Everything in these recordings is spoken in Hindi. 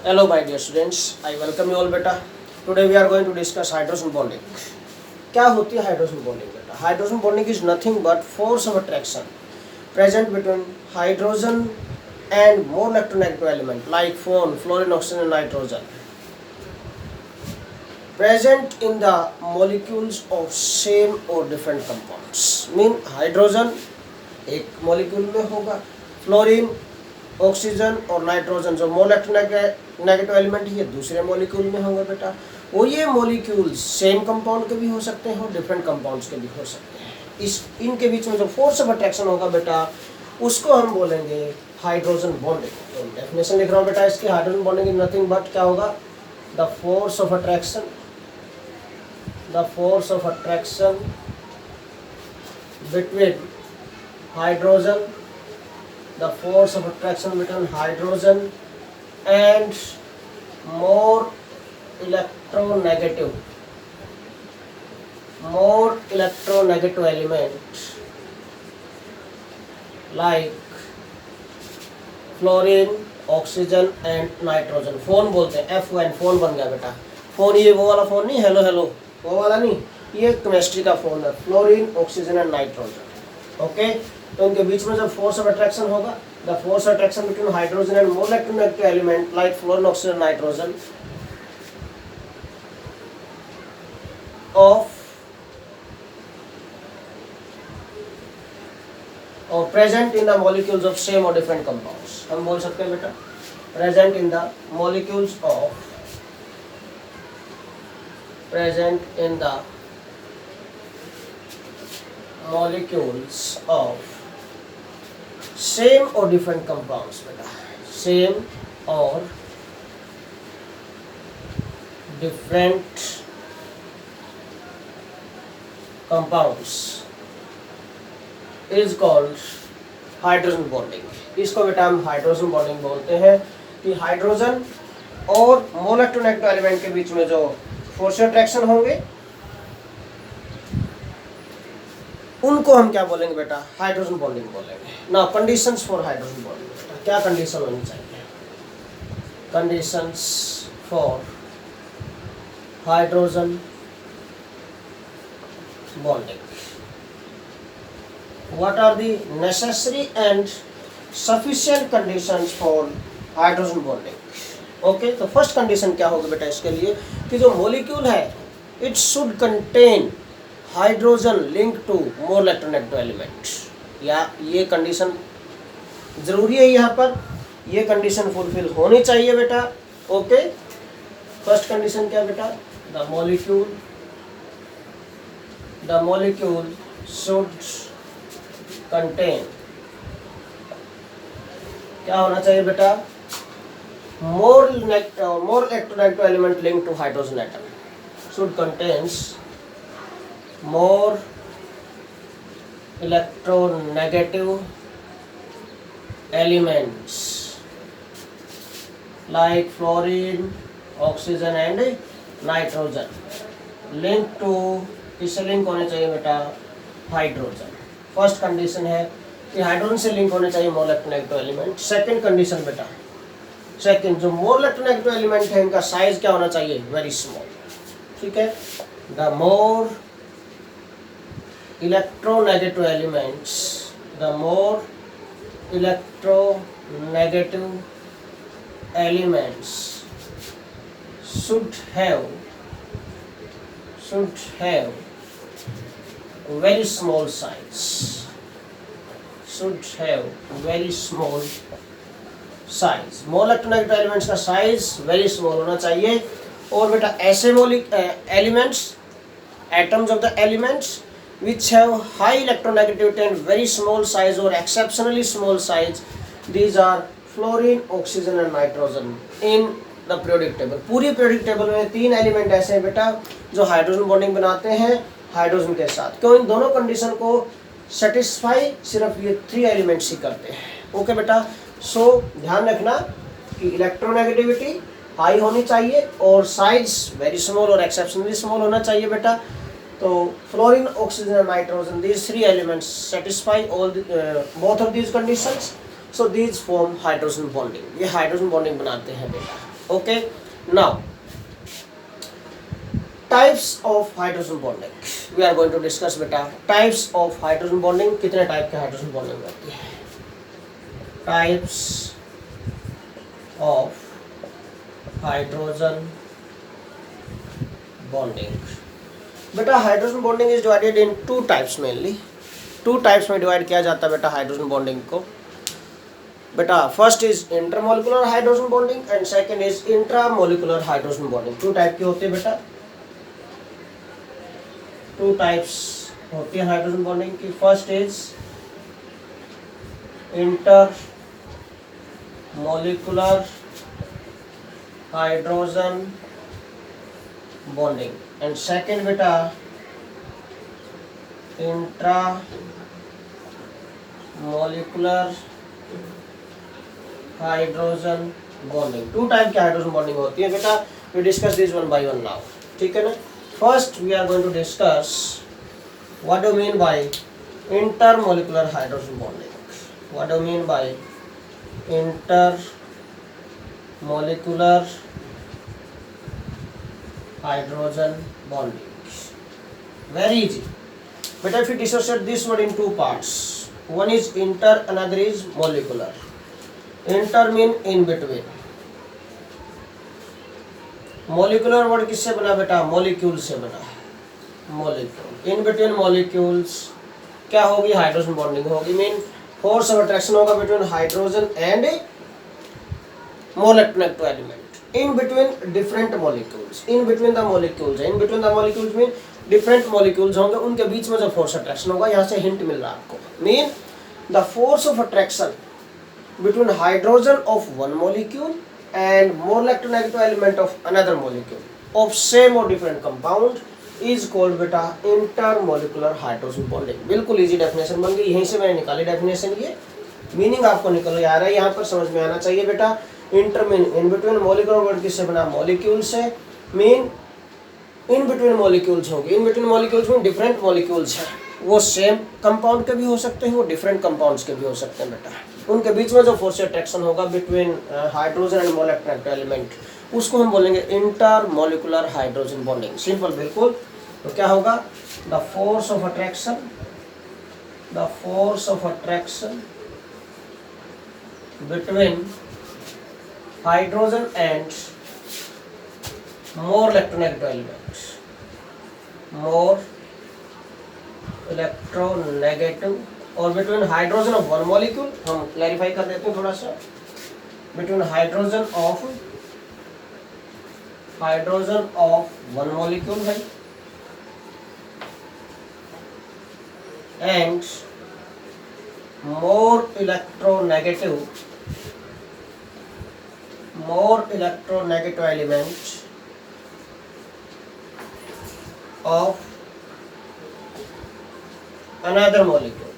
Hello my dear students, I welcome you all beta. Today we are going to discuss hydrogen bonding. क्या होती है हाइड्रोजन बॉन्डिंग बेटा? Hydrogen bonding is nothing but force of attraction present between hydrogen and more electronegative element like phone, fluorine, oxygen and nitrogen present in the molecules of same or different compounds. Mean hydrogen एक मॉलिक्यूल में होगा, फ्लोरीन, ऑक्सीजन और नाइट्रोजन जो मोल इलेक्ट्रोनेगेटिव एलिमेंट है ये दूसरे मॉलिक्यूल में होगा बेटा। वो ये मॉलिक्यूल्स सेम कंपाउंड के भी हो सकते हैं और डिफरेंट कंपाउंड्स के भी हो सकते हैं। इस इनके बीच में जो फोर्स ऑफ अट्रैक्शन होगा बेटा उसको हम बोलेंगे हाइड्रोजन बॉन्डिंग। तो डेफिनेशन लिख रहा हूँ बेटा इसकी, hydrogen bonding is nothing but क्या होगा, the force of attraction between hydrogen, the force of attraction between hydrogen and more electronegative element like fluorine, oxygen and nitrogen. Phone बोलते हैं, FN फोन बन गया बेटा। फोन ये वो वाला फोन नहीं, हेलो हेलो वो वाला नहीं, ये केमिस्ट्री का फोन है, fluorine, oxygen and nitrogen. Okay, तो उनके बीच में जब फोर्स ऑफ अट्रैक्शन होगा, the force of attraction between hydrogen and more electronegative element like fluorine, oxygen, nitrogen of or present in the molecules of same और डिफरेंट कंपाउंड्स। हम बोल सकते हैं बेटा present in the molecules of same और डिफरेंट कंपाउंड्स बेटा, सेम और different compounds is called hydrogen bonding. इसको बेटा हम हाइड्रोजन बॉन्डिंग बोलते हैं कि हाइड्रोजन और मोल इलेक्ट्रोनेगेटिव एलिमेंट के बीच में जो फोर्स अट्रैक्शन होंगे उनको हम क्या बोलेंगे बेटा, हाइड्रोजन बॉन्डिंग बोलेंगे। ना कंडीशंस फॉर हाइड्रोजन बॉन्डिंग बेटा, क्या कंडीशन होनी चाहिए? Conditions for hydrogen bonding, what are the necessary and sufficient conditions for hydrogen bonding? Okay, तो फर्स्ट कंडीशन क्या होगा बेटा इसके लिए कि जो मॉलिक्यूल है it should contain hydrogen link to more electronegative element. या ये कंडीशन जरूरी है, यहाँ पर ये कंडीशन फुलफिल होनी चाहिए बेटा। ओके, फर्स्ट कंडीशन क्या बेटा, द मॉलिक्यूल शुड कंटेन, क्या होना चाहिए बेटा, more electronegative element link to hydrogen atom, should contains more electronegative elements like fluorine, oxygen and nitrogen linked to, किससे लिंक होने चाहिए बेटा, हाइड्रोजन। फर्स्ट कंडीशन है कि हाइड्रोजन से लिंक होने चाहिए मोर इलेक्ट्रोनेगेटिव एलिमेंट। सेकंड कंडीशन बेटा, सेकंड जो मोर इलेक्ट्रोनेगेटिव एलिमेंट है इनका साइज क्या होना चाहिए, वेरी स्मॉल। ठीक है, the more electronegative elements, the more electronegative elements should have very small size, more electronegative elements का साइज वेरी स्मॉल होना चाहिए। और बेटा ऐसे elements, atoms of the elements which have high electronegativity and very small size or exceptionally small size, these are fluorine, oxygen and nitrogen in the periodic table। पूरी periodic table में तीन एलिमेंट ऐसे हैं बेटा जो हाइड्रोजन बॉन्डिंग बनाते हैं हाइड्रोजन के साथ। क्यों? इन दोनों कंडीशन को सेटिस्फाई सिर्फ ये थ्री एलिमेंट्स ही करते हैं। ओके बेटा, सो ध्यान रखना कि इलेक्ट्रोनेगेटिविटी हाई होनी चाहिए और साइज वेरी स्मॉल और एक्सेप्शनली स्मॉल होना चाहिए बेटा। तो fluorine, oxygen and nitrogen, these three elements satisfy both of these conditions, so these form hydrogen bonding। ये हाइड्रोजन बॉन्डिंग बनाते हैं बेटा। Okay, now types of hydrogen bonding we are going to discuss बेटा। टाइप्स ऑफ हाइड्रोजन बॉन्डिंग, कितने टाइप के हाइड्रोजन बॉन्डिंग होती है? टाइप्स ऑफ हाइड्रोजन बॉन्डिंग बेटा, hydrogen bonding is divided in two types mainly. Two types में डिवाइड किया जाता है बेटा हाइड्रोजन बॉन्डिंग को बेटा। First is intermolecular hydrogen bonding and second is intramolecular hydrogen bonding. Two type की होती है बेटा, टू टाइप्स होती है हाइड्रोजन बॉन्डिंग की। First is intermolecular hydrogen bonding and second बेटा intramolecular hydrogen bonding. Two type की हाइड्रोजन बॉन्डिंग होती है बेटा। We discuss this one by one now, ठीक है ना। First we are going to discuss what do mean by intermolecular hydrogen bonding. What do mean by intermolecular hydrogen bonding? Very easy. But if you dissociate this word in two parts, one is inter, another is molecular. Inter mean in between. Molecular word किससे बना बेटा? Molecule से बना। Molecule. In between molecules क्या होगी? हाइड्रोजन बॉन्डिंग होगी। मीन फोर्स ऑफ अट्रैक्शन होगा between hydrogen and molecular to element in between different molecules, in between the molecules, in between the molecules mean different molecules होंगे, उनके बीच में जो force attraction होगा, यहाँ से hint मिल रहा है आपको। mean the force of attraction between hydrogen of one molecule and more electronegative element of another molecule of same or different compound is called बेटा intermolecular hydrogen bonding। बिल्कुल easy definition बन गई, यहीं से मैंने निकाली definition। ये meaning आपको निकल आ रहा है, यहाँ पर समझ में आना चाहिए बेटा। Inter mean in between, molecular word किससे बना? मॉलिक्यूल से। मीन इन बिटवीन मॉलिक्यूल्स होगी। इन बिटवीन मॉलिक्यूल्स में डिफरेंट मॉलिक्यूल्स हैं, वो सेम कंपाउंड के भी हो सकते हैं, वो डिफरेंट कंपाउंड्स के भी हो सकते हैं बेटा। उनके बीच में जो फोर्स अट्रैक्शन होगा between hydrogen and molecular element, उसको हम बोलेंगे inter molecular hydrogen bonding. Simple बिल्कुल। तो क्या होगा? The force of attraction, the force of attraction between hydrogen and more electronegative elements, more electronegative, और between hydrogen of one molecule, हम clarify कर देते हैं थोड़ा सा, between hydrogen of one molecule है and more electronegative element of another molecule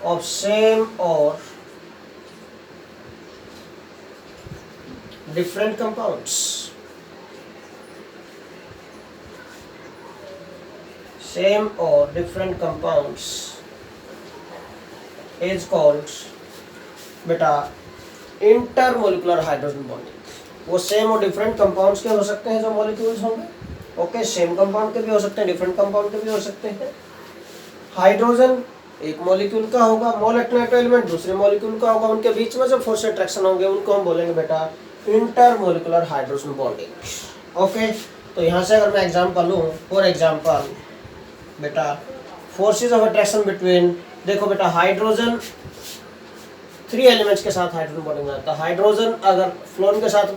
of same or different compounds, same or different compounds is called बेटा इंटरमोलिकुलर हाइड्रोजन बॉन्डिंग। वो सेम और डिफरेंट कंपाउंड्स के हो सकते हैं जो मॉलिक्यूल्स होंगे, ओके। सेम कंपाउंड के भी हो सकते हैं, डिफरेंट कंपाउंड के भी हो सकते हैं। हाइड्रोजन एक मॉलिक्यूल का होगा, मोलेक्युलर एलिमेंट दूसरे मॉलिक्यूल का होगा, उनके बीच में जो फोर्स अट्रैक्शन होंगे उनको हम बोलेंगे बेटा इंटरमोलिकुलर हाइड्रोजन बॉन्डिंग, ओके। तो यहाँ से अगर मैं एग्जाम्पल लूँ, फॉर एग्जाम्पल बेटा फोर्सेज ऑफ अट्रैक्शन बिटवीन, देखो बेटा हाइड्रोजन 3 एलिमेंट्स के साथ हाइड्रोजन बॉन्डिंग बनाता है। हाइड्रोजन अगर फ्लोरीन के साथ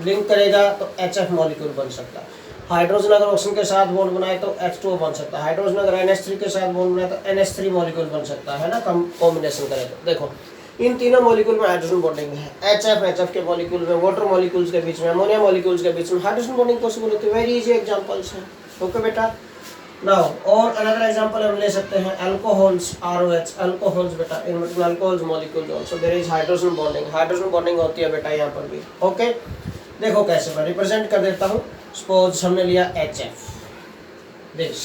लिंक करेगा तो HF मॉलिक्यूल बन सकता है। हाइड्रोजन अगर ऑक्सीजन के साथ बॉन्ड बनाए तो H2O बन सकता है। हाइड्रोजन अगर NH3 के साथ बॉन्ड बनाए तो NH3 मॉलिक्यूल बन सकता है ना, कॉम्बिनेशन करें तो। देखो इन तीनों मॉलिक्यूल में हाइड्रोजन बॉन्डिंग है। HF के मॉलिक्यूल में, वाटर मॉलिक्यूल्स के बीच में, अमोनिया मॉलिक्यूल्स के बीच में हाइड्रोजन बॉन्डिंग पॉसिबल होती है। वेरी इजी एग्जांपल्स हैं, ओके बेटा। नाउ और अनदर एग्जांपल हम ले सकते हैं अल्कोहल्स, ROH अल्कोहल्स बेटा। In between alcohols molecules also there is hydrogen bonding. Hydrogen bonding होती है बेटा यहाँ पर भी, ओके। देखो कैसे मैं रिप्रेजेंट कर देता हूँ। सपोज हमने लिया HF, दिस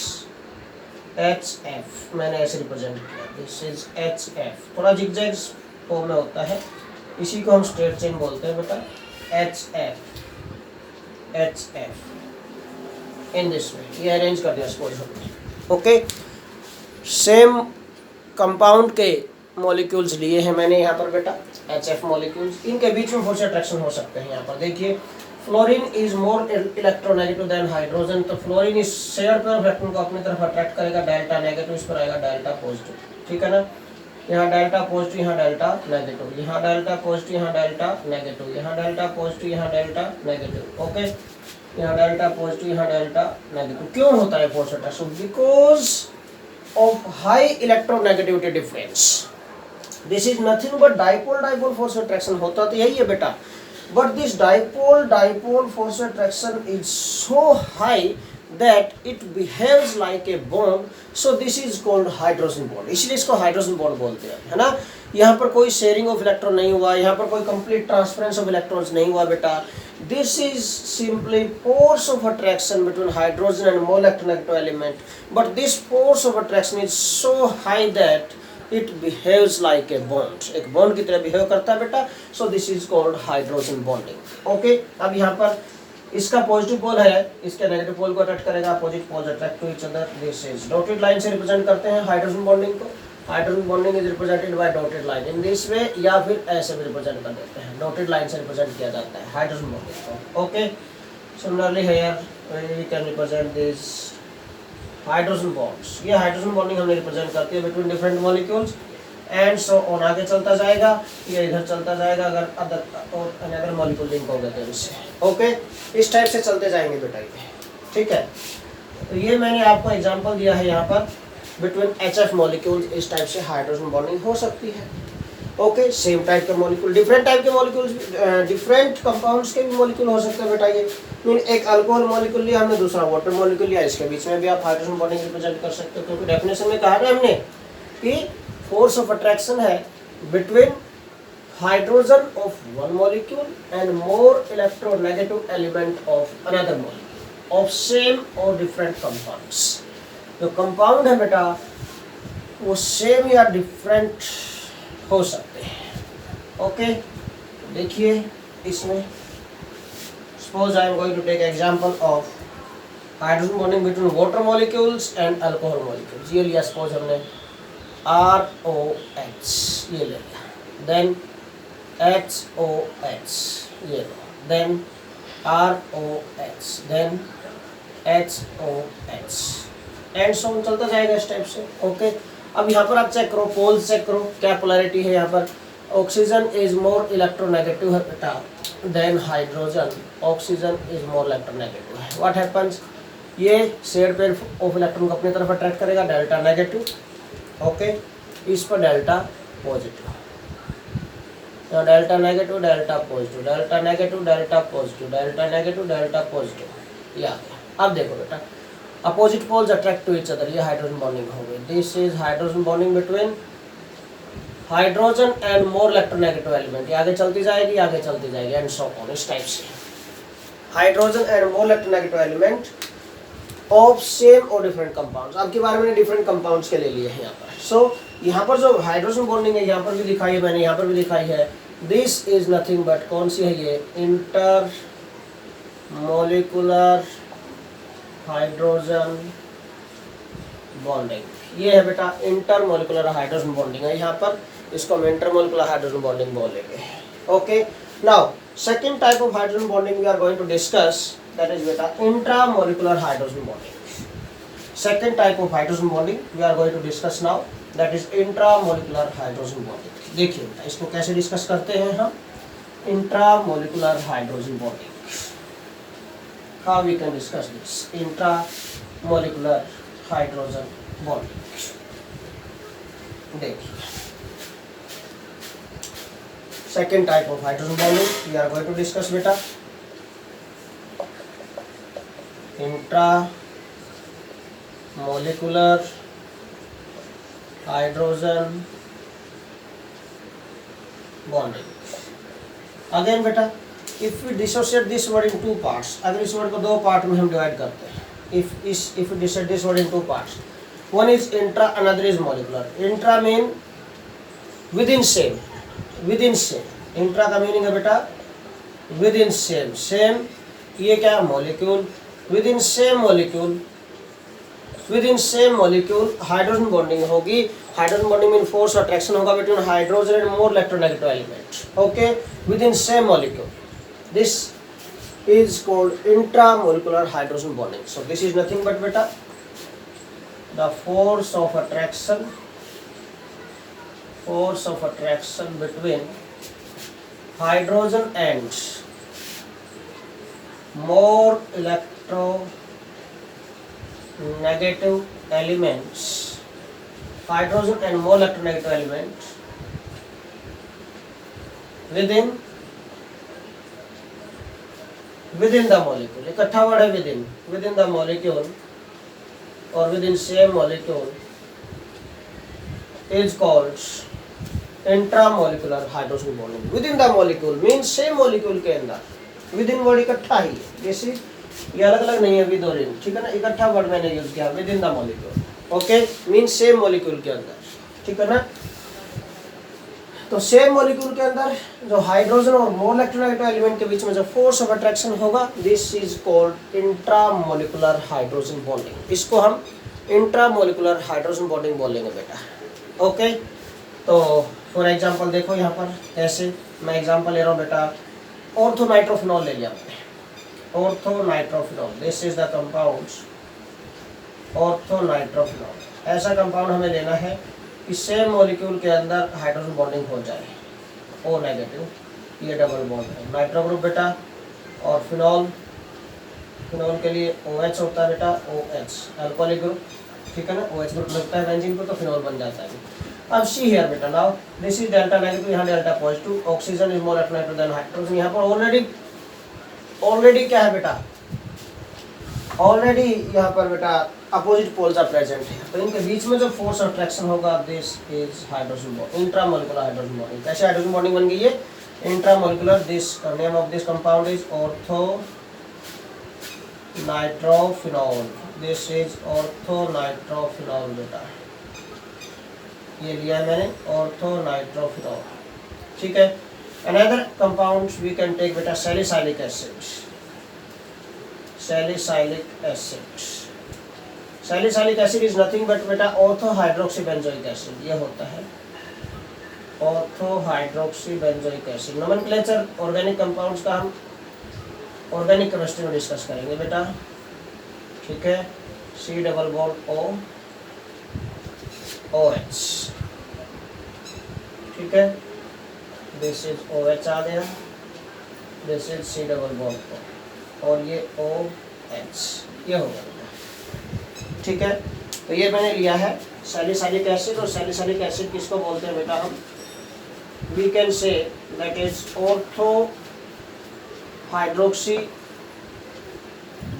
HF मैंने ऐसे रिप्रेजेंट किया, दिस इज HF। थोड़ा जिगजैग फॉर्म में होता है, इसी को हम स्ट्रेट चेन बोलते हैं बेटा, एच एफ इन दिस वे। ये अरेंज कर दिया सपोज हमने। ओके, सेम कंपाउंड के मॉलिक्यूल्स लिए हैं मैंने यहाँ पर बेटा, HF मॉलिक्यूल्स, इनके बीच में फोर्स अट्रैक्शन हो सकते हैं। यहाँ पर देखिए, fluorine is more electronegative than hydrogen, तो फ्लोरीन इस शेयर पेयर ऑफ इलेक्ट्रॉन को अपनी तरफ अट्रैक्ट करेगा, डेल्टा नेगेटिव, इस पर आएगा डेल्टा पॉजिटिव, ठीक है ना। यहाँ डेल्टा पॉजिटिव, यहाँ डेल्टा नेगेटिव, यहाँ डेल्टा पॉजिटिव, यहाँ डेल्टा नेगेटिव, यहाँ डेल्टा पॉजिटिव, यहाँ डेल्टा नेगेटिव। ओके, यहाँ डेल्टा पॉजिटिव, यहाँ डेल्टा नेगेटिव। क्यों होता है force attraction? Because of high electronegativity difference. This is nothing but dipole dipole force attraction होता तो यही है बेटा, but this dipole dipole force attraction is so high that it behaves like a bond, so this is called hydrogen bond, इसलिए इसको हाइड्रोजन बॉन्ड बोलते हैं, है ना। यहाँ पर कोई शेयरिंग ऑफ इलेक्ट्रॉन नहीं हुआ, यहाँ पर कोई कंप्लीट ट्रांसफरेंस ऑफ इलेक्ट्रॉन्स नहीं हुआ बेटा। This is simply force of attraction between hydrogen and more electronegative element, but this force of attraction is so high that it behaves like a bond, एक बॉन्ड की तरह बिहेव करता है बेटा, सो this is called hydrogen bonding. Okay, अब यहाँ पर इसका पॉजिटिव पोल है, इसके नेगेटिव पोल को अट्रैक्ट करेगा, opposite poles attract to each other. This is dotted line से रिप्रेजेंट करते हैं हाइड्रोजन बॉन्डिंग को। Hydrogen bonding is represented by dotted line in this way, या फिर ऐसे भी रिप्रेजेंट कर देते हैं, डॉटेड लाइन से रिप्रेजेंट किया जाता है हाइड्रोजन बॉन्डिंग को। Okay, similarly here we can represent this hydrogen bonds. ये हाइड्रोजन बॉन्डिंग हमने रिप्रेजेंट करती है between different molecules and so on. आगे चलता जाएगा, ये इधर चलता जाएगा अगर अदर मॉलिक्यूल लिंक हो गए तो इससे। ओके, इस टाइप से चलते जाएंगे बेटा ये, ठीक है। तो ये मैंने आपको एग्जांपल दिया है यहाँ पर, बिटवीन HF मॉलिक्यूल्स इस टाइप से हाइड्रोजन बॉन्डिंग हो सकती है। ओके, सेम टाइप के मॉलिक्यूल, डिफरेंट टाइप के मॉलिक्यूल्स, डिफरेंट कंपाउंड्स के भी मॉलिक्यूल हो सकते हैं बेटा। ये मीन एक अल्कोहल मॉलिक्यूल लिया हमने, दूसरा वाटर मॉलिक्यूल लिया, इसके बीच में भी आप हाइड्रोजन बॉन्डिंग रिप्रेजेंट कर सकते हो, क्योंकि डेफिनेशन में कहा था हमने कि फोर्स ऑफ अट्रैक्शन है between hydrogen of one molecule and more electronegative element of another molecule of same और डिफरेंट कंपाउंड्स। जो कंपाउंड है बेटा वो सेम या डिफरेंट हो सकते हैं। ओके, देखिए इसमें suppose I am going to take example of hydrogen bonding between water molecules and alcohol molecules. ये लिया सपोज हमने ROH, ये ले लिया, देन HOH ये लो, then ROH, then HOH and so on चलता जाएगा इस टाइप से। ओके, अब यहाँ पर आप चेक करो, पोल्स चेक करो, क्या पोलैरिटी है यहाँ पर। ऑक्सीजन इज मोर इलेक्ट्रोनेगेटिव है बेटा than hydrogen, oxygen is more electronegative है। व्हाट हैपन्स, ये शेयर पेयर ऑफ इलेक्ट्रॉन को अपनी तरफ अट्रैक्ट करेगा, डेल्टा नेगेटिव। ओके, इस पर डेल्टा पॉजिटिव, तो delta negative delta positive, delta negative delta positive, delta negative delta positive, ये आ गया। अब देखो बेटा, opposite poles attract to each other, ये हाइड्रोजन बॉन्डिंग हो गई। This is hydrogen bonding between hydrogen and more electronegative element. ये आगे चलती जाएगी, आगे चलती जाएगी एंड सो ऑन, इस टाइप से hydrogen and more electronegative element of same और डिफरेंट कंपाउंड्स। आपके बारे में डिफरेंट कंपाउंड्स के ले लिए हैं यहाँ पर। सो यहाँ पर जो हाइड्रोजन बॉन्डिंग है यहाँ पर भी दिखाई है मैंने, यहाँ पर भी दिखाई है। दिस इज नथिंग बट, कौन सी है ये, इंटर मोलिकुलर हाइड्रोजन बॉन्डिंग। ये है बेटा इंटर मोलिकुलर हाइड्रोजन बॉन्डिंग है यहाँ पर, इसको हम इंटर मोलिकुलर हाइड्रोजन बॉन्डिंग बोलेंगे। Okay, now second type of hydrogen bonding we are going to discuss, that is beta intramolecular hydrogen bonding. Second type of hydrogen bonding we are going to discuss now, that is intramolecular hydrogen bonding. देखिए बेटा इसको कैसे डिस्कस करते हैं हम, intramolecular hydrogen bonding. How we can discuss this intramolecular hydrogen bonding? देखिए second type of hydrogen bonding we are going to discuss beta, intramolecular hydrogen bonding. Again बेटा, if we dissociate this word in two parts, अगर इस वर्ड को दो पार्ट में हम डिवाइड करते हैं, if we dissociate this word in two parts, one is intra, another is molecular. Intra mean within same, intra का मीनिंग है बेटा विद इन सेम, सेम ये क्या molecule, within same molecule, within same molecule hydrogen bonding होगी। Hydrogen bonding mean force attraction होगा between hydrogen and more electronegative element. Okay, within same molecule, this is called intramolecular hydrogen bonding. So this is nothing but beta the force of attraction between hydrogen and more electronegative elements, hydrogen and more electronegative elements within the molecule, इकट्ठा वर्ड है within the molecule और within same molecule is called intramolecular hydrogen bonding. Within the molecule means same molecule के अंदर, within वर्ड इकट्ठा ही है, जैसे ये अलग अलग नहीं है विद और इन, ठीक है ना, इकट्ठा वर्ड मैंने यूज किया within the molecule, okay, means same molecule के अंदर, ठीक है ना। तो सेम मॉलिक्यूल के अंदर जो हाइड्रोजन और मोर इलेक्ट्रोनेगेटिव एलिमेंट के बीच में जो फोर्स ऑफ अट्रैक्शन होगा, this is called intramolecular hydrogen bonding. इसको हम इंट्रामोलिकुलर हाइड्रोजन बॉन्डिंग बोलेंगे बेटा। ओके, तो फॉर एग्जांपल देखो यहाँ पर कैसे, मैं एग्जांपल ले रहा हूँ बेटा, ऑर्थोनाइट्रोफिनॉल ले लिया मैंने, orthonitrophenol, this is the compound orthonitrophenol. ऐसा कंपाउंड हमें लेना है कि सेम मॉलिक्यूल के अंदर हाइड्रोजन बॉन्डिंग हो जाए, ओ नेगेटिव, ये डबल बॉन्ड है, नाइट्रो ग्रुप बेटा, और फिनॉल, फिनॉल के लिए OH होता है बेटा, OH अल्कोहलिक ग्रुप, ठीक है ना, OH ग्रुप लगता है बेंजीन को तो फिनॉल बन जाता है। अब सी हियर बेटा, now this is delta negative, यहाँ delta positive, oxygen is more electronegative than hydrogen. यहाँ पर ऑलरेडी क्या है बेटा, ऑलरेडी यहाँ पर बेटा अपोजिट पोल्स आर प्रेजेंट है, तो इनके बीच में जो फोर्स ऑफ अट्रैक्शन होगा, this is hydrogen bond, intramolecular hydrogen bonding. कैसे हाइड्रोजन बॉन्डिंग बन गई है, intramolecular, this name of this compound is orthonitrophenol, this is orthonitrophenol बेटा, ये लिया है मैंने ऑर्थोनाइट्रोफिनॉल, ठीक है। Another compound we can take बेटा salicylic acid, salicylic acid, salicylic acid is nothing but बेटा ऑर्थो हाइड्रोक्सी बेंजोइक एसिड, ये होता है ortho hydroxy benzoic acid. Nomenclature organic compounds का हम ऑर्गेनिक केमिस्ट्री में डिस्कस करेंगे बेटा, ठीक है। C double bond O OH, ठीक है, दिस इज OH आ गया, this is C double bond O और ये OH, ये होगा बेटा, ठीक है। तो ये मैंने लिया है सैलिसाइलिक एसिड, और सैलिसाइलिक एसिड किसको बोलते हैं बेटा हम, we can say that is ortho hydroxy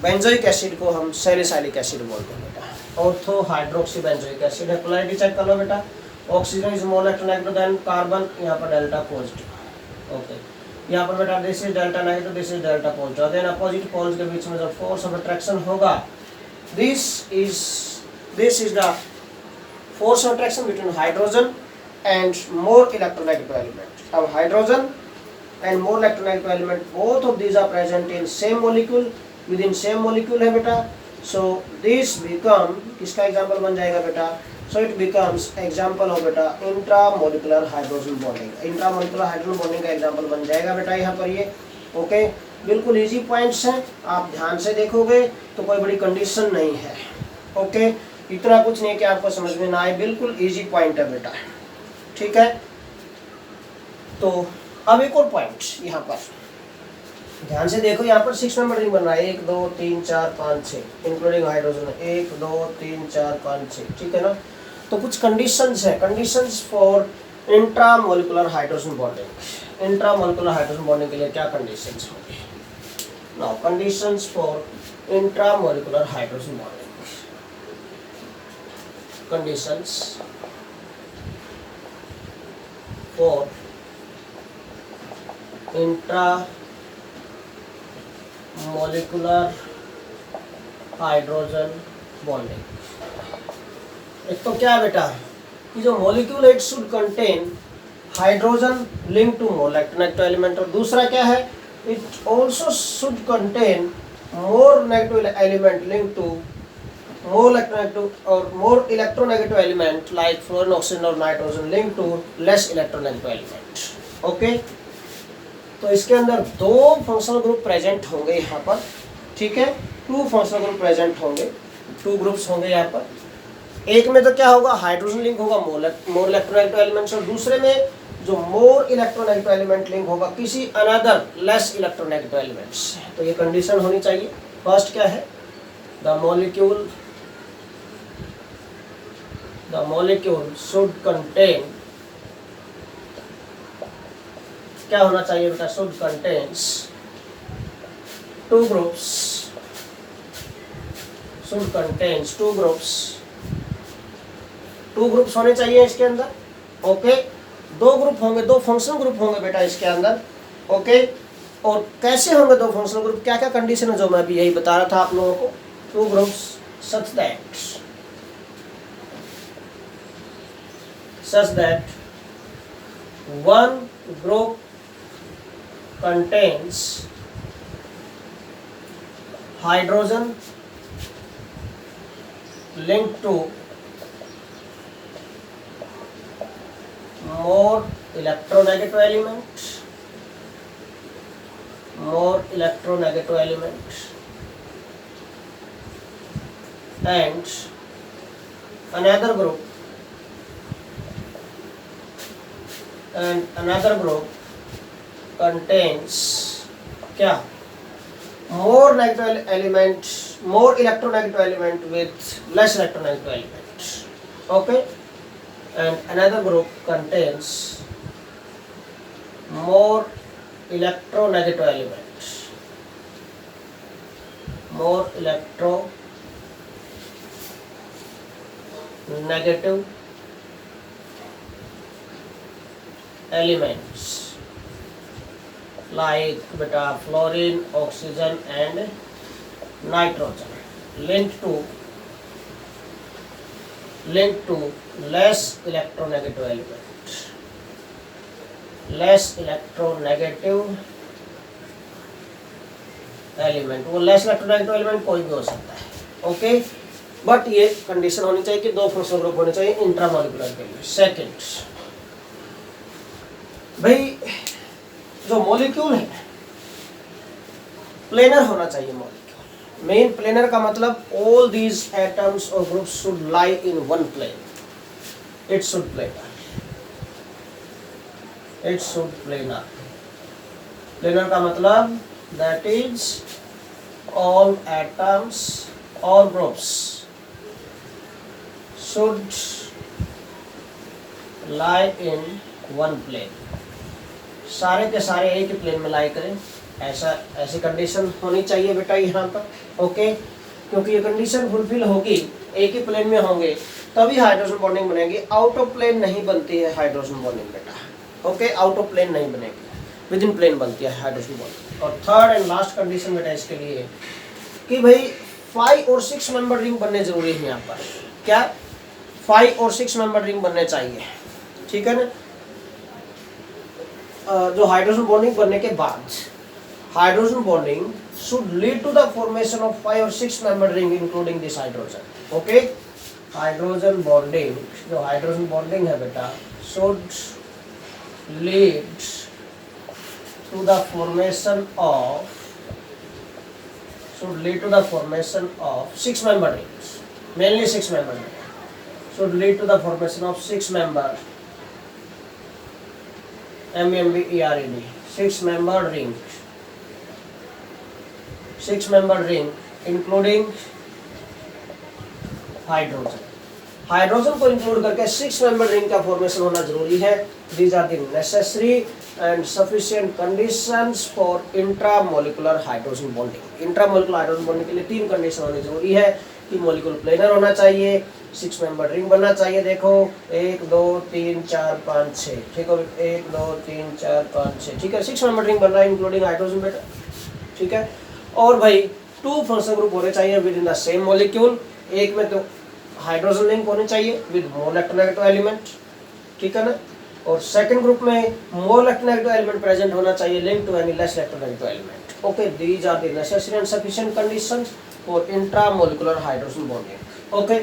benzoic acid को हम सैलिसाइलिक एसिड बोलते हैं बेटा, ऑर्थो हाइड्रोक्सी बेंजोइक एसिड है। पोलैरिटी चेक कर लो बेटा, oxygen is more electronegative than carbon, यहाँ पर डेल्टा पॉजिटिव, ओके, यहाँ पर बेटा this is delta negative, this is delta positive, then opposite poles के बीच में जो फोर्स ऑफ अट्रैक्शन होगा, this is the force of attraction between hydrogen and more electronegative element. Now hydrogen and more electronegative element, both of these are present in same molecule, within same molecule है बेटा, so this become किसका एग्जाम्पल बन जाएगा बेटा, so it becomes example of बेटा intramolecular hydrogen bonding, intramolecular hydrogen bonding का एग्जाम्पल बन जाएगा बेटा यहाँ पर ये, ओके। बिल्कुल इजी पॉइंट्स हैं, आप ध्यान से देखोगे तो कोई बड़ी कंडीशन नहीं है, ओके, इतना कुछ नहीं है कि आपको समझ में ना आए, बिल्कुल इजी पॉइंट है बेटा, ठीक है। तो अब एक और पॉइंट यहाँ पर ध्यान से देखो, यहाँ पर 6 नंबर रिंग बन रहा है, 1 2 3 4 5 6 इंक्लूडिंग हाइड्रोजन, 1 2 3 4 5 6, ठीक है ना। तो कुछ कंडीशंस है, conditions for intramolecular hydrogen bonding, intramolecular hydrogen bonding के लिए क्या कंडीशंस होंगे। Now conditions for intramolecular hydrogen bonding. Conditions for intramolecular hydrogen bonding. एक तो क्या है बेटा कि जो molecule it should contain hydrogen link to more electronegative element. और दूसरा क्या है, it also should contain more negative element link to more electronegative or more electronegative element like fluorine, oxygen और nitrogen linked to less electronegative element। Okay, तो इसके अंदर दो फंक्शनल ग्रुप प्रेजेंट होंगे यहाँ पर, ठीक है, 2 फंक्शनल ग्रुप प्रेजेंट होंगे, 2 ग्रुप्स होंगे यहाँ पर। एक में तो क्या होगा, हाइड्रोजन लिंक होगा मोर इलेक्ट्रोनेगेटिव एलिमेंट्स, और दूसरे में जो मोर इलेक्ट्रोनेगेटिव एलिमेंट लिंक होगा किसी अनदर लेस इलेक्ट्रोनेगेटिव एलिमेंट्स। तो ये कंडीशन होनी चाहिए। फर्स्ट क्या है, द molecule should contain, क्या होना चाहिए बेटा, should contains 2 groups, should contains 2 groups, 2 groups होने चाहिए इसके अंदर। ओके, 2 ग्रुप होंगे, 2 फंक्शनल ग्रुप होंगे बेटा इसके अंदर। ओके, और कैसे होंगे 2 फंक्शनल ग्रुप, क्या क्या कंडीशन है जो मैं भी यही बता रहा था आप लोगों को। 2 groups such that one group contains hydrogen linked to more electronegative element, and another group contains क्या, more negative element, more electronegative element with less electronegative element। okay, and another group contains more electronegative element, more electronegative elements like beta fluorine, oxygen and nitrogen linked to less electronegative element, वो लेस इलेक्ट्रोनेगेटिव एलिमेंट कोई भी हो सकता है। ओके, बट ये कंडीशन होनी चाहिए कि 2 फंक्शनल ग्रुप होने चाहिए इंट्रामोलिकुलर के लिए। सेकंड भाई, जो मॉलिक्यूल है प्लेनर होना चाहिए। मॉलिक्यूल मेन प्लेनर का मतलब ऑल दीज एटम्स और groups should lie in one plane, it should planar. Planar का मतलब that is all atoms or groups should lie in one plane, सारे के सारे एक ही प्लेन में लाई करें, ऐसी कंडीशन होनी चाहिए बेटा यहाँ पर। ओके, क्योंकि ये कंडीशन फुलफिल होगी, एक ही प्लेन में होंगे तभी हाइड्रोजन बॉन्डिंग बनेगी। आउट ऑफ प्लेन नहीं बनती है हाइड्रोजन बॉन्डिंग बेटा। ओके, आउट ऑफ प्लेन नहीं बनेगी, विद इन प्लेन बनती है हाइड्रोजन बॉन्डिंग। और थर्ड एंड लास्ट कंडीशन बेटा इसके लिए कि भाई 5 और 6 मेंबर रिंग बनने जरूरी है यहाँ पर। क्या, 5 और 6 मेंबर रिंग बनने चाहिए, ठीक है ना। जो हाइड्रोजन बॉन्डिंग बनने के बाद hydrogen bonding should lead to the formation of 5 और 6 member ring including this hydrogen. Okay, hydrogen bonding है बेटा should lead to the formation of 6 member rings, mainly 6 member rings should lead to the formation of 6 member MEMBERED 6 member ring including hydrogen को इंक्लूड करके 6 मेंबर रिंग का फॉर्मेशन होना जरूरी है। These are the necessary and sufficient conditions for intramolecular hydrogen bonding. Intramolecular hydrogen bonding के लिए 3 कंडीशन होनी जरूरी है कि मॉलिक्यूल प्लेनर होना चाहिए, 6 मेंबर रिंग बनना चाहिए। देखो 1 2 3 4 5 6, ठीक है, 1 2 3 4 5 6, ठीक है, 6 मेंबर रिंग बन रहा है इंक्लूडिंग हाइड्रोजन बेटा, ठीक है। और भाई 2 फंक्शनल ग्रुप होने चाहिए with in the same molecule. एक में तो हाइड्रोजन लिंक होने चाहिए विद मोर इलेक्ट्रोनेगेटिव एलिमेंट, ठीक है ना। और सेकंड ग्रुप में मोर इलेक्ट्रोनेगेटिव एलिमेंट प्रेजेंट होना चाहिए link to any less electronegative element. Okay, these are the necessary and sufficient conditions for intramolecular hydrogen bonding. Okay,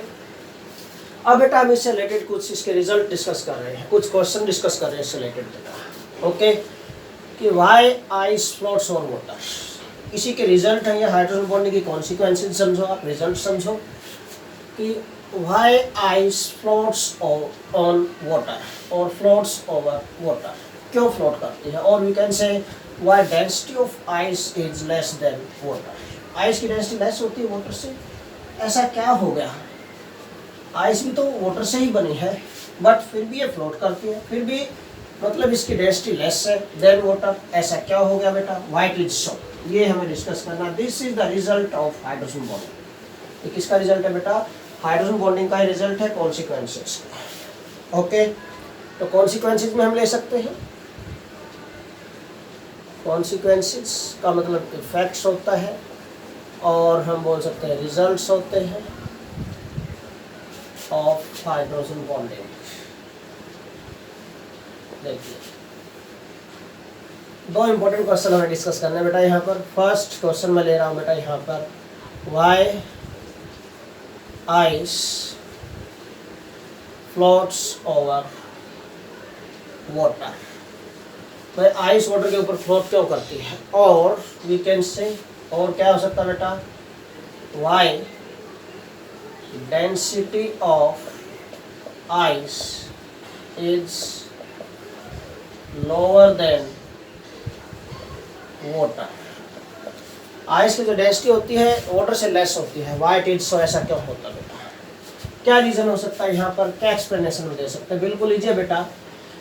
अब बेटा हम इससे रिलेटेड कुछ इसके रिजल्ट डिस्कस कर रहे हैं, कुछ क्वेश्चन डिस्कस कर रहे हैं इससे रिलेटेड बेटा। ओके, कि why ice floats on water, इसी के रिजल्ट है ये हाइड्रोजन बॉन्डिंग की कॉन्सिक्वेंसेस समझो, आप रिजल्ट समझो कि why ice floats on water or floats over water, क्यों फ्लोट करती है, और we can say why density of ice is less than water, ice की डेंसिटी लेस होती है वाटर से, ऐसा क्या हो गया, आइस भी तो वाटर से ही बनी है बट फिर भी ये फ्लोट करती है, फिर भी मतलब इसकी डेंसिटी लेस है देन वाटर, ऐसा क्या हो गया बेटा, व्हाई इट इज सो, ये हमें डिस्कस करना। This is the result of hydrogen bonding, ये किसका रिजल्ट है बेटा, हाइड्रोजन बॉन्डिंग का ही रिजल्ट है, कॉन्सिक्वेंसेस। ओके, तो कॉन्सिक्वेंसेस में हम ले सकते हैं, कॉन्सिक्वेंसेस का मतलब इफेक्ट्स होता है, और हम बोल सकते हैं रिजल्ट्स होते हैं ऑफ हाइड्रोजन बॉन्डिंग। देखिए, दो इंपॉर्टेंट क्वेश्चन हमें डिस्कस करना है बेटा यहाँ पर। फर्स्ट क्वेश्चन मैं ले रहा हूँ बेटा यहाँ पर, why ice floats over water, भाई आइस वाटर के ऊपर फ्लोट क्यों करती है, और वी कैन से, और क्या हो सकता है बेटा, why density of ice is lower than water, ice की जो डेंसिटी होती है वाटर से लेस होती है, व्हाई इट इज सो, ऐसा क्यों होता है बेटा, क्या रीजन हो सकता है यहाँ पर, क्या एक्सप्लेनेशन में दे सकते हैं, बिल्कुल लीजिए बेटा।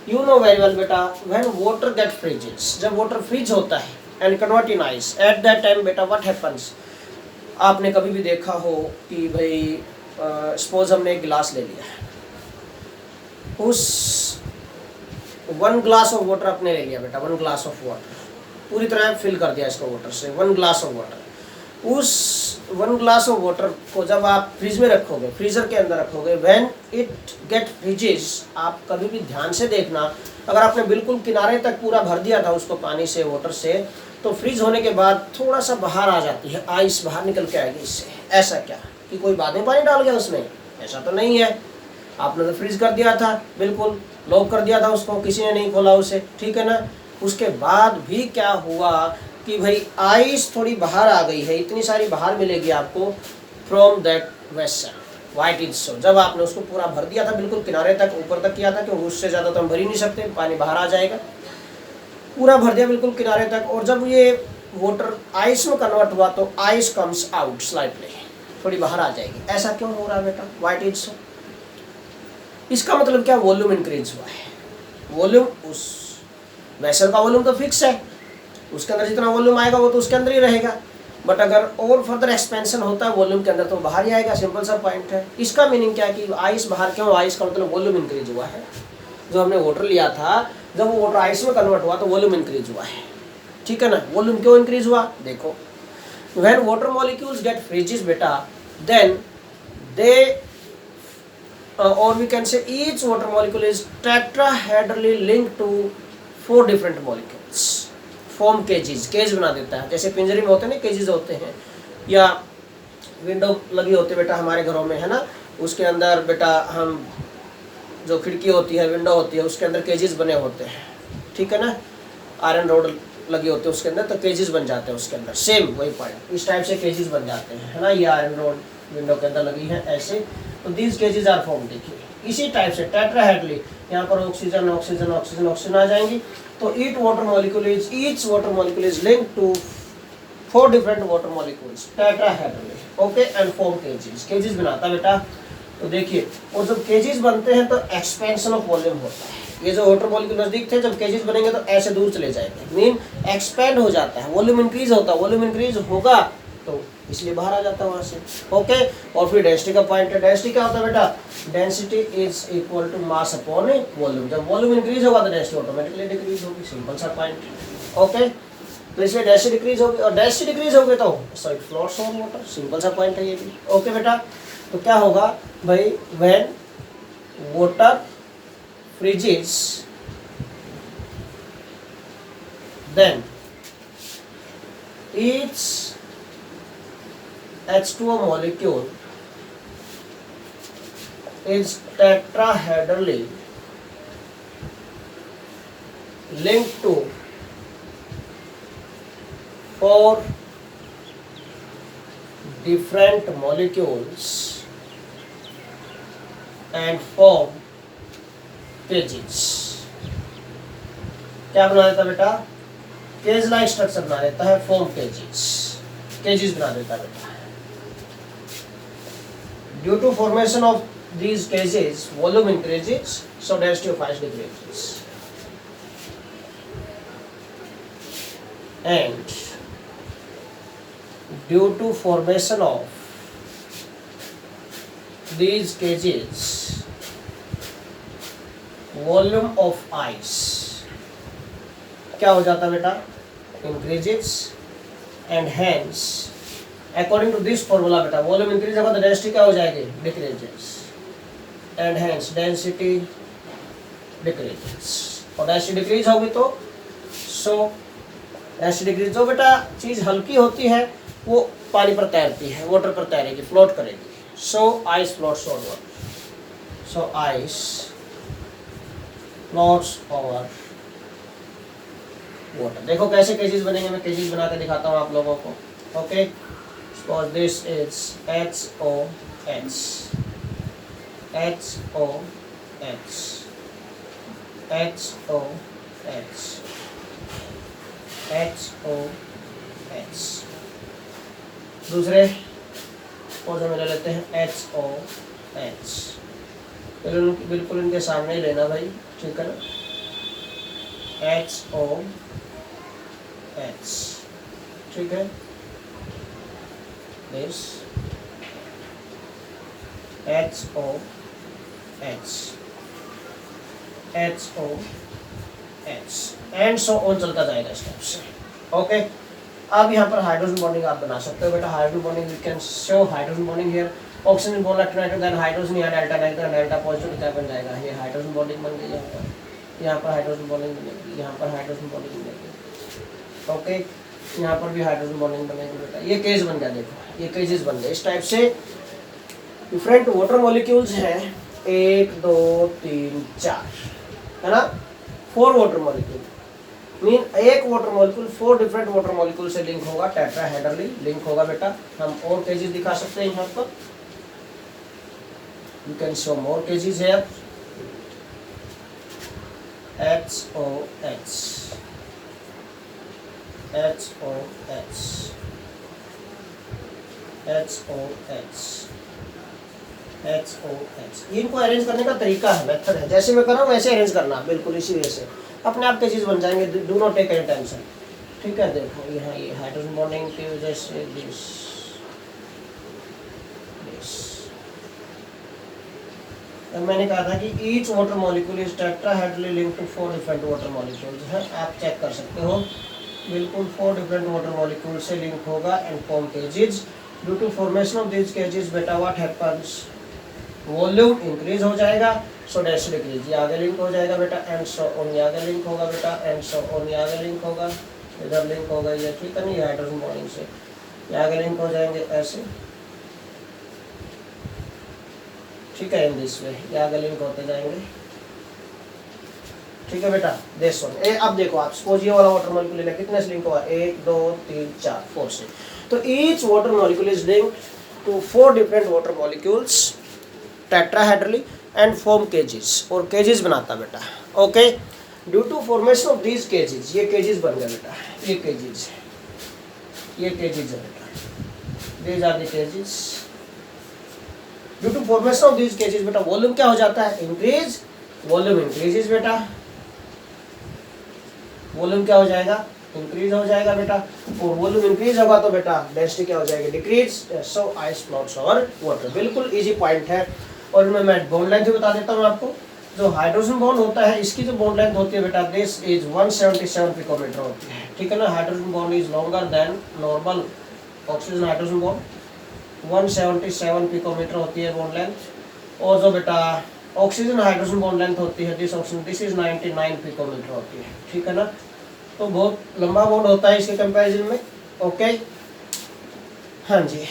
यू नो वेरी वेल बेटा, व्हेन वाटर गेट फ्रीजेस, जब वाटर फ्रीज होता है and convert in ice, at that time बेटा व्हाट हैपेंस, आपने कभी भी देखा हो कि भाई सपोज हमने एक गिलास ले लिया है, उस 1 ग्लास ऑफ वाटर आपने ले लिया बेटा, 1 ग्लास ऑफ वाटर पूरी तरह फिल कर दिया इसको वाटर से, 1 ग्लास ऑफ वाटर, उस 1 ग्लास ऑफ वाटर को जब आप फ्रिज में रखोगे, फ्रीजर के अंदर रखोगे, व्हेन इट गेट फ्रीजेस, आप कभी भी ध्यान से देखना, अगर आपने बिल्कुल किनारे तक पूरा भर दिया था उसको पानी से, वाटर से, तो फ्रीज होने के बाद थोड़ा सा बाहर आ जाती है, आइस बाहर निकल के आएगी इससे, ऐसा क्या कि कोई बाद में पानी डाल गया उसमें, ऐसा तो नहीं है, आपने तो फ्रीज कर दिया था, बिल्कुल लॉक कर दिया था उसको, किसी ने नहीं खोला उसे, ठीक है ना, उसके बाद भी क्या हुआ कि भाई आइस थोड़ी बाहर आ गई है, इतनी सारी बाहर मिलेगी आपको from that vessel, why it is so, जब आपने उसको पूरा भर दिया था, बिल्कुल किनारे तक ऊपर तक किया था, क्योंकि उससे ज़्यादा तो हम भर ही नहीं सकते, पानी बाहर आ जाएगा, पूरा भर दिया बिल्कुल किनारे तक, और जब ये वाटर आइस में कन्वर्ट हुआ तो आइस कम्स आउट स्लाइटली, थोड़ी बाहर आ जाएगी, ऐसा क्यों हो रहा है बेटा, व्हाई इट इज सो, इसका मतलब क्या, वॉल्यूम इंक्रीज हुआ है, वॉल्यूम, उस वेसल का वॉल्यूम तो फिक्स है, उसके अंदर जितना वॉल्यूम आएगा वो तो उसके अंदर ही रहेगा, बट अगर और फर्दर एक्सपेंशन होता है वॉल्यूम के अंदर तो बाहर ही आएगा, सिंपल सा पॉइंट है। इसका मीनिंग क्या है कि आइस बाहर क्यों, आइस का मतलब वॉल्यूम इंक्रीज हुआ है, जो हमने वाटर लिया था जब वो वाटर आइस में कन्वर्ट हुआ तो वॉल्यूम इंक्रीज हुआ है, ठीक है ना, वॉल्यूम क्यों इंक्रीज हुआ, देखो, when water molecules get freezes बेटा, then they or we can say each water molecule is tetrahedrally linked to 4 different molecules, form cages, cage बना देता है, जैसे पिंजरे में होते हैं ना केजेस होते हैं, या विंडो लगी होती है बेटा हमारे घरों में, है ना, उसके अंदर बेटा हम जो खिड़की होती है, विंडो होती है, उसके अंदर केजेस बने होते हैं, ठीक है ना, आयरन रोड लगी होती है उसके अंदर, तो केजेस बन जाते हैं उसके अंदर, सेम वही पॉइंट, इस टाइप से केजेस बन जाते हैं, है ना, ये आयरन रोड विंडो के अंदर लगी है ऐसे, तो दीज केजेस आर फॉर्म, देखिए इसी टाइप से टेट्राहेड्रली, यहाँ पर ऑक्सीजन ऑक्सीजन ऑक्सीजन ऑक्सीजन आ जाएंगी, तो each water molecule is linked to 4 different water molecules tetrahedrally, okay, and form cages, cages बनाता है बेटा, तो देखिए, और जब केजेस बनते हैं तो एक्सपेंशन ऑफ वॉल्यूम होता है, ये जो वाटर मॉलिक्यूल नजदीक थे, जब केजेस बनेंगे तो ऐसे दूर चले जाएंगे, मीन एक्सपेंड हो जाता है, वॉल्यूम इंक्रीज होता है, वॉल्यूम इंक्रीज होगा तो इसलिए बाहर आ जाता है वहां से, ओके। और फिर डेंसिटी का पॉइंट है, डेंसिटी क्या होता है बेटा, density is equal to mass upon volume, जब वॉल्यूम इंक्रीज होगा तो डेंसिटी ऑटोमेटिकली डिक्रीज होगी, सिंपल सा पॉइंट, ओके। तो इसलिए डेंसिटी डिक्रीज होगी, और डेंसिटी डिक्रीज होगी तो so it floats on water, simple सा पॉइंट है ये भी, ओके बेटा। तो क्या होगा भाई, when water freezes then each H2O molecule is tetrahedrally linked to 4 different molecules and form cages. क्या बना देता बेटा? केज लाइक स्ट्रक्चर बना देता है, फॉर्म केजेस बना देता है बेटा. Due to formation of these cages, volume increases, so density of ice decreases. And due to formation of these cages, volume of ice क्या हो जाता है बेटा? Increases, and hence according to this formula बेटा, volume increase होगा तो density क्या हो जाएगी? Decreases. And hence density decreases. और density decrease होगी तो so density decrease, जो बेटा चीज हल्की होती है वो पानी पर तैरती है, वाटर पर तैरेगी, फ्लोट करेगी. So ice floats on water. So ice floats over water. देखो कैसे केजेस बनेंगे, मैं केजेस बना के दिखाता हूँ आप लोगों को. Okay, suppose this is HOH. HOH, HOH, HOH. दूसरे पौधे में ले लेते हैं HOH. बिल्कुल इनके सामने ही लेना भाई, ठीक है ना? HOH, ठीक है. this HOH, and so on चलता जाएगा स्टेप से. ओके, अब यहाँ पर हाइड्रोजन बॉन्डिंग आप बना सकते हो बेटा. Hydrogen bonding we can show hydrogen bonding here. Oxygen bond इलेक्ट्रोनाइट्रोजन, देन हाइड्रोजन यहाँ डेल्टा नेगेटिव, डेल्टा पॉजिटिव, क्या बन जाएगा? ये हाइड्रोजन बॉन्डिंग बन गई. यहाँ पर हाइड्रोजन बॉन्डिंग बनेगी, यहाँ पर हाइड्रोजन बॉन्डिंग बनेगी. ओके, यहाँ पर भी हाइड्रोजन बॉन्डिंग बनेगी बेटा. ये केज बन गया, देखो ये केजेस बन गए. इस टाइप से डिफरेंट वाटर मॉलिक्यूल्स हैं, 1 2 3 4, है ना? 4 वाटर मॉलिक्यूल मीन एक water molecule 4 different water molecule से लिंक होगा, टेट्राहेड्रली लिंक होगा बेटा. हम और केजेस दिखा सकते हैं यहाँ पर. You can show more cages here. HOH, HOH, HOH, HOH. इनको अरेंज करने का तरीका है, मेथड है. जैसे मैं कर रहा हूँ वैसे अरेंज करना, बिल्कुल इसी वे से अपने आप केजेस बन जाएंगे. Do not take any tension, ठीक है. देखो यहाँ ये हाइड्रोजन बॉन्डिंग की वजह से दिस मैंने कहा था कि each water molecule is tetrahedrally linked to 4 different water molecules है. आप चेक कर सकते हो, बिल्कुल 4 डिफरेंट वाटर मॉलिक्यूल से लिंक होगा and form cages. Due to formation of this cages बेटा व्हाट हैपेंस, वॉल्यूम इंक्रीज हो जाएगा, सो डेंसिटी डिक्रीज. ये आगे लिंक हो जाएगा बेटा, एंड सो ऑन ये आगे लिंक होगा बेटा, एंड सो ऑन ये आगे लिंक होगा, इधर लिंक होगा ये, ठीक है ना? ये हाइड्रोजन बॉन्डिंग से ये आगे लिंक हो जाएंगे ऐसे, ठीक है. इन दिस वे ये आगे लिंक होते जाएंगे, ठीक है बेटा. दिस वन अब देखो आप, सपोज ये वाला वाटर मॉलिक्यूल लेना, कितने से लिंक हुआ? 1 2 3 4 4 से. तो each water molecule is linked to 4 different water molecules tetrahedrally and form cages, और केजेस बनाता बेटा. Okay, due to formation of these cages, ये केजेस बन गए बेटा. ये केजेस है बेटा, these are the cages. Due to formation of these cages बेटा वॉल्यूम क्या हो जाता है? इंक्रीज. वॉल्यूम इंक्रीजेस बेटा, वॉल्यूम क्या हो जाएगा? इंक्रीज हो जाएगा बेटा. और वॉल्यूम इंक्रीज होगा तो बेटा डेंसिटी क्या हो जाएगी? डिक्रीज. सो आइस फ्लोट्स ओवर वाटर. बिल्कुल इजी पॉइंट है. और मैं बॉन्ड लेंथ भी बता देता हूँ आपको. जो हाइड्रोजन बॉन्ड होता है इसकी जो बॉन्ड लेंथ होती है बेटा, दिस इज 177 पिकोमीटर होती है, ठीक है ना? Hydrogen bond is longer than normal oxygen hydrogen bond. 177 picometer होती है बॉन्ड लेंथ. और जो बेटा ऑक्सीजन हाइड्रोजन बॉन्ड लेंथ होती है, दिस इज 99 पिकोमीटर होती है, ठीक है ना? तो बहुत लंबा बॉन्ड होता है इसके कंपैरिजन में। ओके, हाँ जी,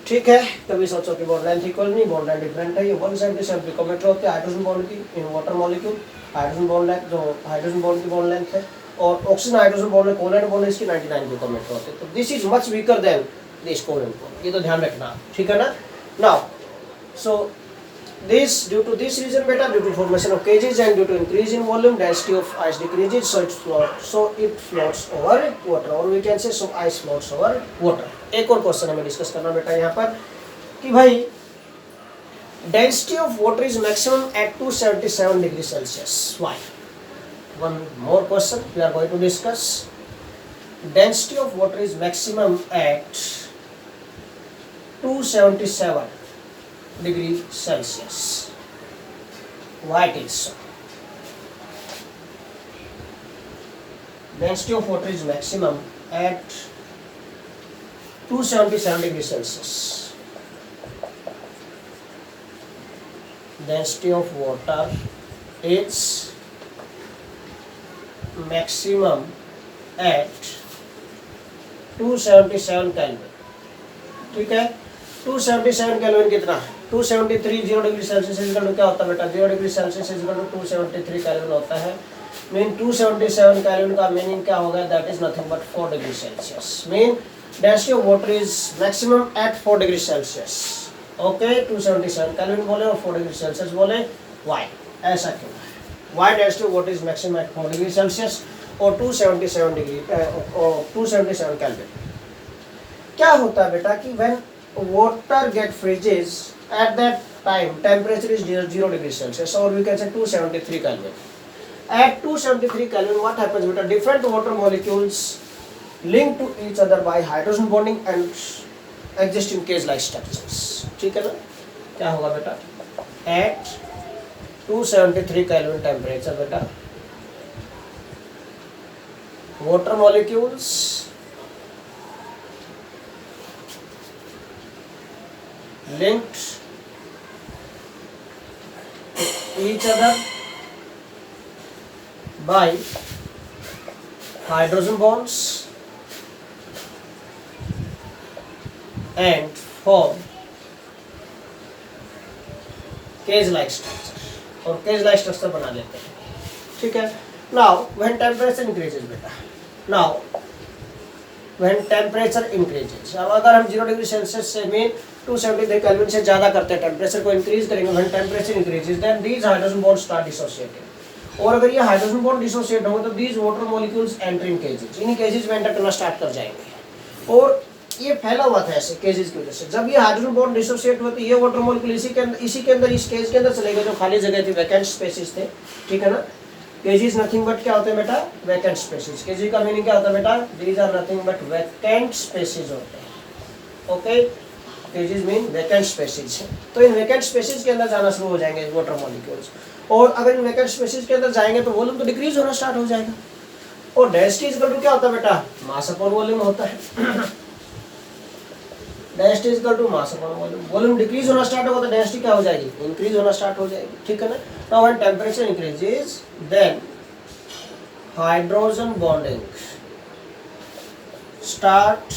ठीक है। कभी सोचो कि बॉन्ड लेंथ इक्वल नहीं, बॉन्ड लेंथ डिफरेंट है। ये 177 पिकोमीटर होती है हाइड्रोजन बॉन्ड की in water molecule. Hydrogen bond length जो हाइड्रोजन बॉन्ड की बॉन्ड लेंथ है, और ऑक्सीजन हाइड्रोजन बॉन्ड में कोवलेंट बॉन्ड इसकी 99 पिकोमीटर होती है। तो this is much weaker then this covalent bond, ये तो ध्यान रखना, ठीक है ना। Now so this due to this reason beta, due to formation of cages and due to increase in volume, density of ice decreases, so it floats over water, or we can say so ice floats over water। एक और क्वेश्चन हमें डिस्कस करना बेटा यहाँ पर कि भाई density of water is maximum at 277 degree Celsius, why? One more question we are going to discuss। density of water is maximum at 277 degree Celsius, why it is so? Density of water is maximum at 277 degree Celsius। Density of water is maximum at 277 Kelvin, ठीक है। 277 केल्विन कितना, 273 0 डिग्री सेल्सियस इक्वल टू क्या होता है बेटा, 0 degree Celsius equal to 273 Kelvin होता है। मीन 277 केल्विन का मीनिंग क्या होगा, that is nothing but 4 degree Celsius. Mean density of water is maximum at 4 degree Celsius. Okay, 277 Kelvin बोले और 4 डिग्री सेल्सियस बोले, व्हाई, ऐसा क्यों है? Why density of water is maximum at 4 degree Celsius और 277 डिग्री 277 केल्विन? क्या होता है बेटा कि when water get freezes at that time temperature is 0 degree Celsius, or we can say 273 Kelvin। At 273 Kelvin what happens beta, different water molecules link to each other by hydrogen bonding and exist in cage like structures, ठीक है ना। क्या होगा बेटा, at 273 Kelvin temperature बेटा water molecules linked each other by hydrogen bonds and form cage like structure, और cage like structure बना लेते हैं, ठीक है। now when temperature increases बेटा, now when temperature increases, अब अगर हम 0 डिग्री सेल्सियस से मीन 273 केल्विन से ज्यादा करते हैं, टेम्परेचर को इंक्रीज करेंगे, when temperature increases then these hydrogen bond start dissociating, और अगर ये हाइड्रोजन बॉन्ड डिसोसिएट होंगे तो these water molecules enter in cages, इन्हीं केजेस में एंटर करना स्टार्ट कर जाएंगे, और ये फैला हुआ था ऐसे केजेस की वजह से। जब ये हाइड्रोजन बॉन्ड डिसोसिएट हुए तो ये वाटर मॉलिक्यूल इसी के अंदर इस केज के अंदर चले गए जो खाली जगह थी, वैकेंट स्पेसेस थे, ठीक है ना। केजेस नथिंग बट क्या होते हैं बेटा, वैकेंट स्पेसेस। केजी का मीनिंग क्या होता है बेटा, these are nothing but vacant spaces होते हैं। Okay, cages mean vacant spaces. तो इन वैकेंट स्पेसेस के अंदर जाना शुरू हो जाएंगे वाटर मॉलिक्यूल्स, और अगर इन वैकेंट स्पेसेस के अंदर जाएंगे तो वॉल्यूम तो डिक्रीज होना स्टार्ट हो जाएगा, और डेंसिटी इक्वल टू क्या होता है बेटा, मास अपॉन वॉल्यूम होता है। Density equal to mass upon volume, volume decrease होना स्टार्ट होगा तो डेंसिटी क्या हो जाएगी, इंक्रीज होना स्टार्ट हो जाएगी, ठीक है ना। Now when temperature increases then hydrogen bonding start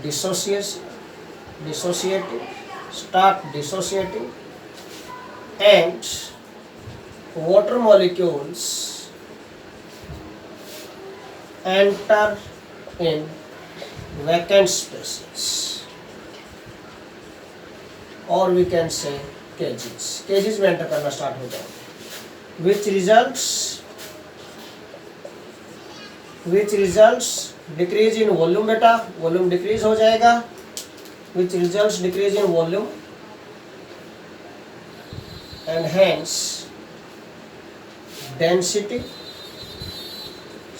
dissociating and water molecules enter in vacant spaces, or we can say cages में enter करना स्टार्ट हो जाएंगे, which results decrease in volume बेटा, वॉल्यूम डिक्रीज हो जाएगा, which results decrease in volume and hence density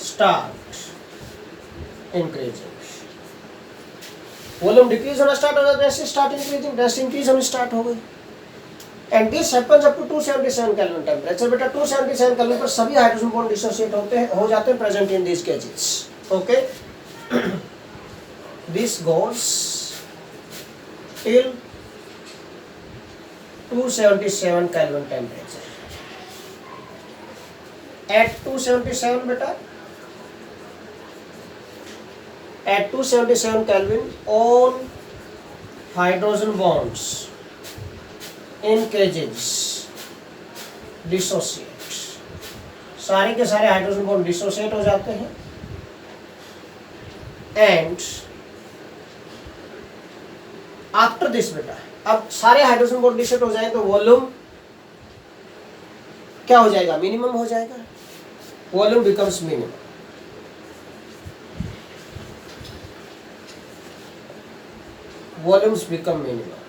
start increasing। Volume decrease होना स्टार्ट हो जाता है, density start increasing, density increase होनी स्टार्ट हो गई, and this happens up to 277 Kelvin temperature बेटा। 277 केल्विन पर सभी हाइड्रोजन बॉन्ड डिसोसिएट हो जाते हैं present in this cages. Okay, this goes till 277 Kelvin temperature, at 277 बेटा, at 277 Kelvin all hydrogen bonds in cages dissociate, सारे के सारे हाइड्रोजन बॉन्ड डिसोसिएट हो जाते हैं एंड आफ्टर दिस बेटा, अब सारे हाइड्रोजन बॉन्ड डिसोसिएट हो जाए तो वॉल्यूम क्या हो जाएगा, मिनिमम हो जाएगा, volume becomes minimum. Volumes become minimum.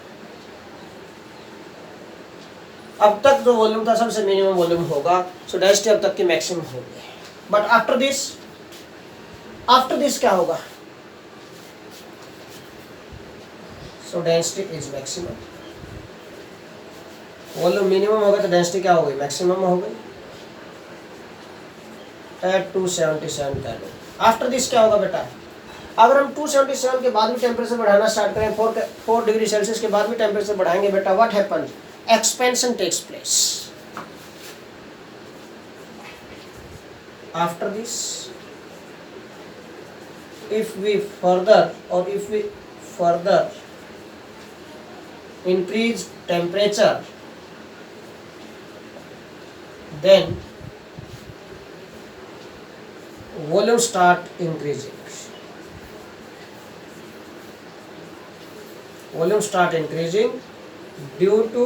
अब तक जो वॉल्यूम था सबसे मिनिमम वॉल्यूम होगा, सो डेंसिटी अब तक की मैक्सिमम होगी। बट आफ्टर दिस क्या होगा, सो density is maximum. Volume minimum होगा तो डेंसिटी क्या हो गई, मैक्सिमम हो गई एट 277 केल्विन। आफ्टर दिस क्या होगा बेटा, अगर हम 277 के बाद भी टेम्परेचर बढ़ाना स्टार्ट करें, 4 डिग्री सेल्सियस के बाद भी टेम्परेचर बढ़ाएंगे बेटा, what happens, expansion takes place. After this, if we further increase temperature, then volume start increasing. Volume start increasing due to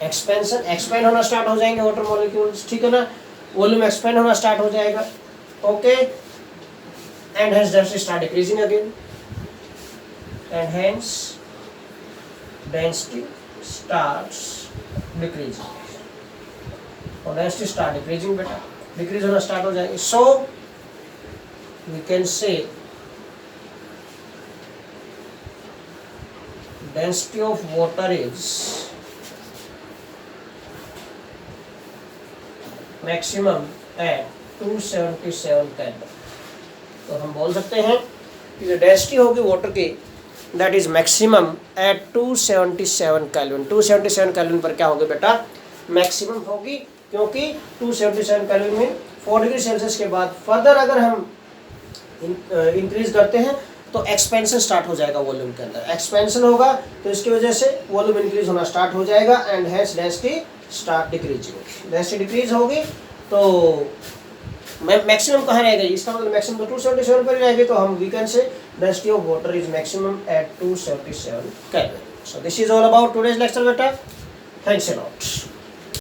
expansion expand होना स्टार्ट हो जाएंगे वाटर मॉलिक्यूल्स, ठीक है ना, वॉल्यूम एक्सपेंड होना स्टार्ट हो जाएगा, okay, and hence density start decreasing again, and hence density starts decreasing, और डेंसिटी स्टार्ट डिक्रीजिंग बेटा, डिक्रीज होना स्टार्ट हो जाएगी। So we can say density of water is maximum at 277 Kelvin। तो हम बोल सकते हैं कि जो डेंसिटी होगी वाटर की that is maximum at 277 Kelvin. 277 Kelvin पर क्या होगी बेटा, मैक्सिमम होगी, क्योंकि 277 केल्विन में 4 डिग्री सेल्सियस के बाद फर्दर अगर हम इंक्रीज करते हैं तो एक्सपेंशन स्टार्ट हो जाएगा वॉल्यूम के अंदर, एक्सपेंशन होगा तो इसकी वजह से वॉल्यूम इंक्रीज होना स्टार्ट हो जाएगा and hence density start decreasing. Density decrease होगी तो मैक्सिमम कहाँ रहेगा, इसका मतलब मैक्सिमम तो 277 पर ही रहेगी, तो हम we can say density of water is maximum at 277 Kelvin. So this is all about today's lecture बेटा, थैंक्स अ लॉट।